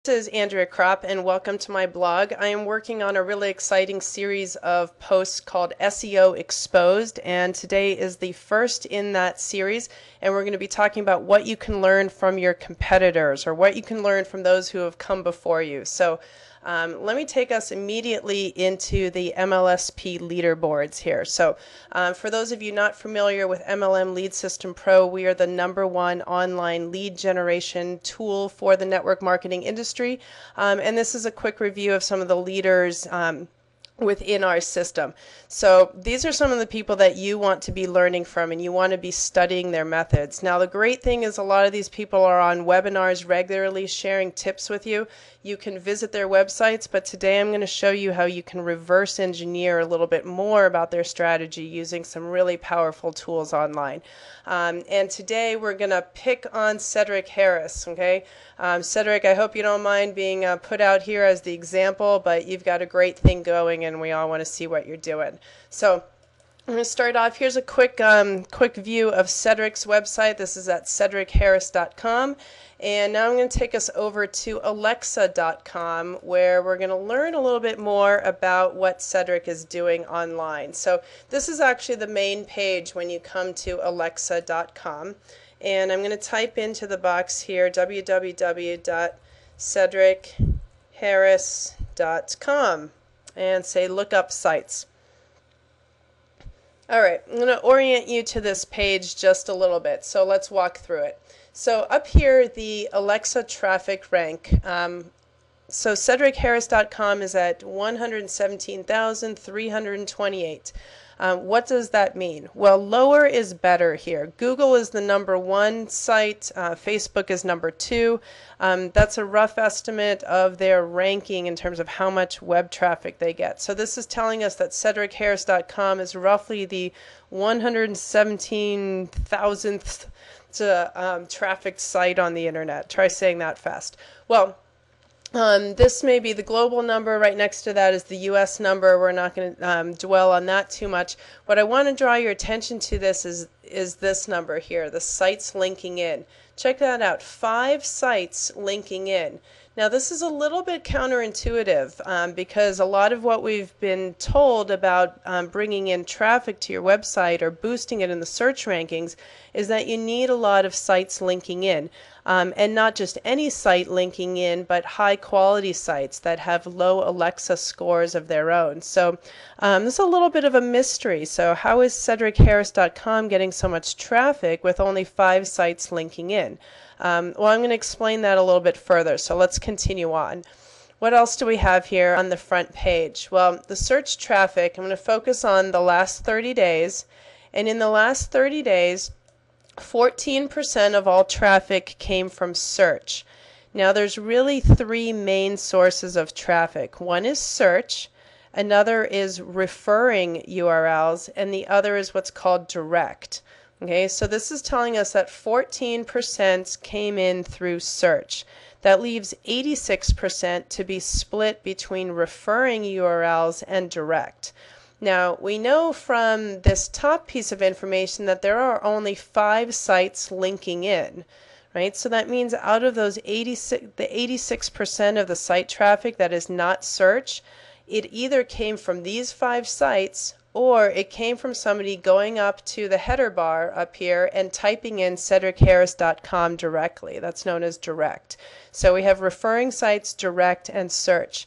This is Andrea Kropp, and welcome to my blog. I am working on a really exciting series of posts called SEO Exposed, and today is the first in that series, and we're going to be talking about what you can learn from your competitors, or what you can learn from those who have come before you. So let me take us immediately into the MLSP leaderboards here. So for those of you not familiar with MLM Lead System Pro, we are the #1 online lead generation tool for the network marketing industry. And this is a quick review of some of the leaders within our system. So these are some of the people that you want to be learning from, and you want to be studying their methods. Now the great thing is a lot of these people are on webinars regularly sharing tips with you. You can visit their websites, but today I'm going to show you how you can reverse engineer a little bit more about their strategy using some really powerful tools online. And today we're going to pick on Cedrick Harris. Okay, Cedrick, I hope you don't mind being put out here as the example, but you've got a great thing going and we all want to see what you're doing. So I'm going to start off. Here's a quick view of Cedrick's website. This is at cedrickharris.com. And now I'm going to take us over to alexa.com, where we're going to learn a little bit more about what Cedrick is doing online. So this is actually the main page when you come to alexa.com. And I'm going to type into the box here www.cedrickharris.com and say look up sites. All right, I'm going to orient you to this page just a little bit, so let's walk through it. So up here, the Alexa traffic rank. So cedrickharris.com is at 117,328. What does that mean? Well, lower is better here. Google is the #1 site. Facebook is #2. That's a rough estimate of their ranking in terms of how much web traffic they get. So this is telling us that cedrickharris.com is roughly the 117,000th trafficked site on the internet. Try saying that fast. Well, this may be the global number. Right next to that is the US number. We're not going to dwell on that too much. What I want to draw your attention to this is this number here, the sites linking in. Check that out, 5 sites linking in. Now this is a little bit counterintuitive because a lot of what we've been told about bringing in traffic to your website or boosting it in the search rankings is that you need a lot of sites linking in. And not just any site linking in, but high quality sites that have low Alexa scores of their own. So this is a little bit of a mystery. So how is cedrickharris.com getting so much traffic with only 5 sites linking in? Well, I'm going to explain that a little bit further. So let's continue on. What else do we have here on the front page? Well, the search traffic, I'm going to focus on the last 30 days. And in the last 30 days, 14% of all traffic came from search. Now there's really 3 main sources of traffic. One is search, another is referring URLs, and the other is what's called direct. Okay, so this is telling us that 14% came in through search. That leaves 86% to be split between referring URLs and direct. Now, we know from this top piece of information that there are only 5 sites linking in, right? So that means out of those 86% of the site traffic that is not search, it either came from these 5 sites or it came from somebody going up to the header bar up here and typing in cedrickharris.com directly. That's known as direct. So we have referring sites, direct, and search.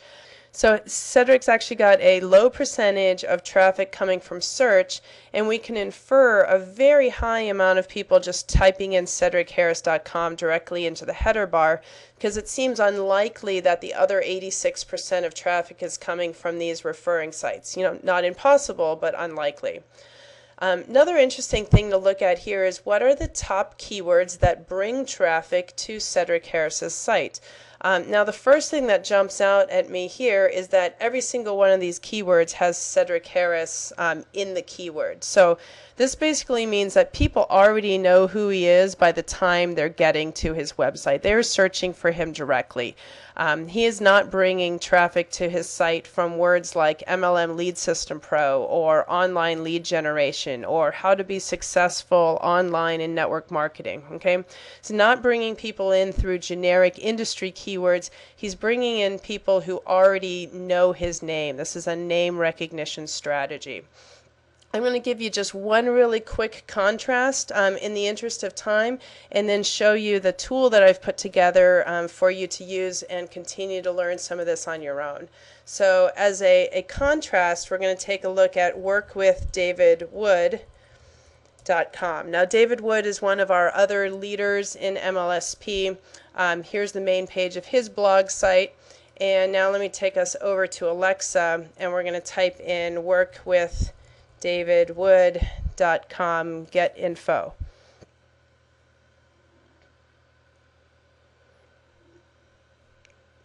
So Cedrick's actually got a low percentage of traffic coming from search, and we can infer a very high amount of people just typing in cedrickharris.com directly into the header bar, because it seems unlikely that the other 86% of traffic is coming from these referring sites. You know, not impossible, but unlikely. Another interesting thing to look at here is what are the top keywords that bring traffic to Cedrick Harris's site. Now the first thing that jumps out at me here is that every single one of these keywords has Cedrick Harris in the keyword. So this basically means that people already know who he is by the time they're getting to his website. They're searching for him directly. He is not bringing traffic to his site from words like MLM Lead System Pro or online lead generation or how to be successful online in network marketing. Okay, it's not bringing people in through generic industry keywords keywords. He's bringing in people who already know his name. This is a name recognition strategy. I'm going to give you just one really quick contrast in the interest of time, and then show you the tool that I've put together for you to use and continue to learn some of this on your own. So as a contrast, we're going to take a look at workwithdavidwood.com. Now, David Wood is one of our other leaders in MLSP. Here's the main page of his blog site. And now let me take us over to Alexa, and we're going to type in workwithdavidwood.com get info.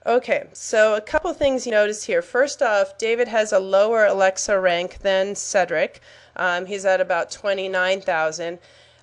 Okay, so a couple things you notice here. First off, David has a lower Alexa rank than Cedrick. He's at about 29,000.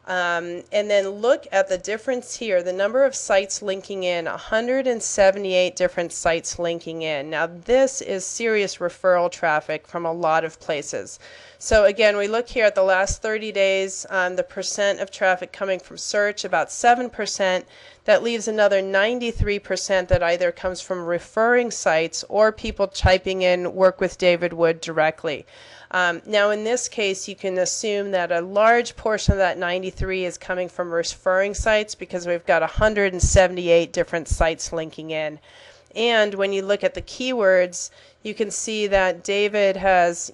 And then look at the difference here, the number of sites linking in, 178 different sites linking in. Now this is serious referral traffic from a lot of places. So again, we look here at the last 30 days, the percent of traffic coming from search, about 7%. That leaves another 93% that either comes from referring sites or people typing in Work with David Wood directly. Now in this case, you can assume that a large portion of that 93 is coming from referring sites, because we've got 178 different sites linking in. And when you look at the keywords, you can see that David has,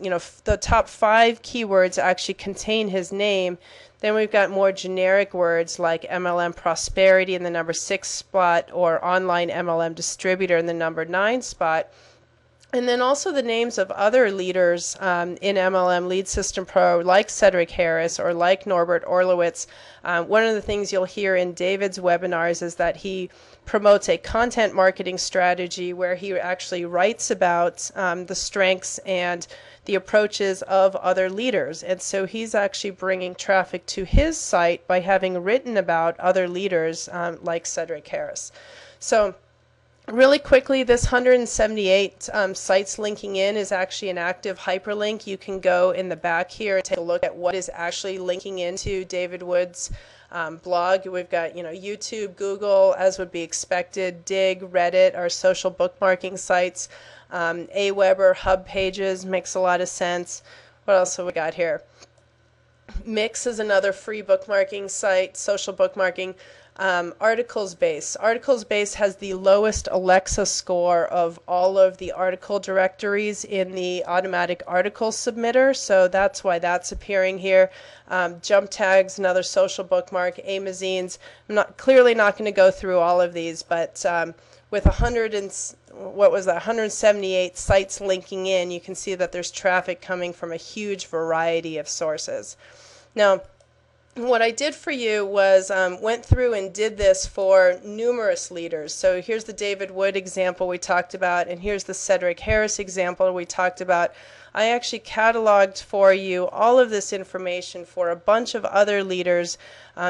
the top 5 keywords actually contain his name. Then we've got more generic words like MLM prosperity in the number 6 spot, or online MLM distributor in the number 9 spot. And then also the names of other leaders in MLM Lead System Pro, like Cedrick Harris or like Norbert Orlowitz. One of the things you'll hear in David's webinars is that he promotes a content marketing strategy where he actually writes about the strengths and the approaches of other leaders. And so he's actually bringing traffic to his site by having written about other leaders like Cedrick Harris. So really quickly, this 178 sites linking in is actually an active hyperlink. You can go in the back here and take a look at what is actually linking into David Wood's blog. We've got YouTube, Google, as would be expected, Dig, Reddit, our social bookmarking sites, Aweber, Hub Pages, makes a lot of sense. What else have we got here? Mix is another free bookmarking site, social bookmarking. Articles Base. Articles Base has the lowest Alexa score of all of the article directories in the automatic article submitter, so that's why that's appearing here. Jump Tags, another social bookmark. Amazines. I'm clearly not going to go through all of these, but with 178 sites linking in, you can see that there's traffic coming from a huge variety of sources. Now, what I did for you was went through and did this for numerous leaders. So here's the David Wood example we talked about, and here's the Cedrick Harris example we talked about. I actually cataloged for you all of this information for a bunch of other leaders,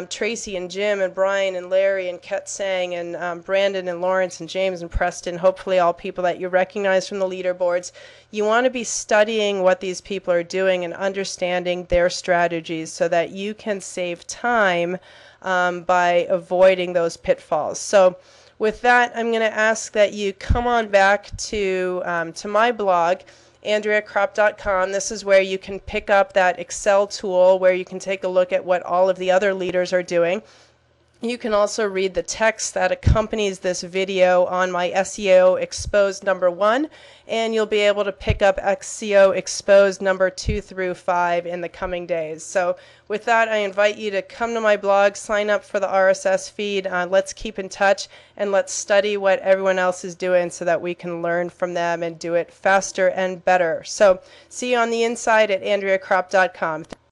Tracy and Jim and Brian and Larry and Ket Sang and Brandon and Lawrence and James and Preston, hopefully all people that you recognize from the leaderboards. You want to be studying what these people are doing and understanding their strategies so that you can save time by avoiding those pitfalls. So with that, I'm going to ask that you come on back to my blog, AndreaKropp.com. This is where you can pick up that Excel tool where you can take a look at what all of the other leaders are doing. You can also read the text that accompanies this video on my SEO Exposed number 1, and you'll be able to pick up SEO Exposed number 2 through 5 in the coming days. So with that, I invite you to come to my blog, sign up for the RSS feed, let's keep in touch, and let's study what everyone else is doing so that we can learn from them and do it faster and better. So see you on the inside at AndreaKropp.com.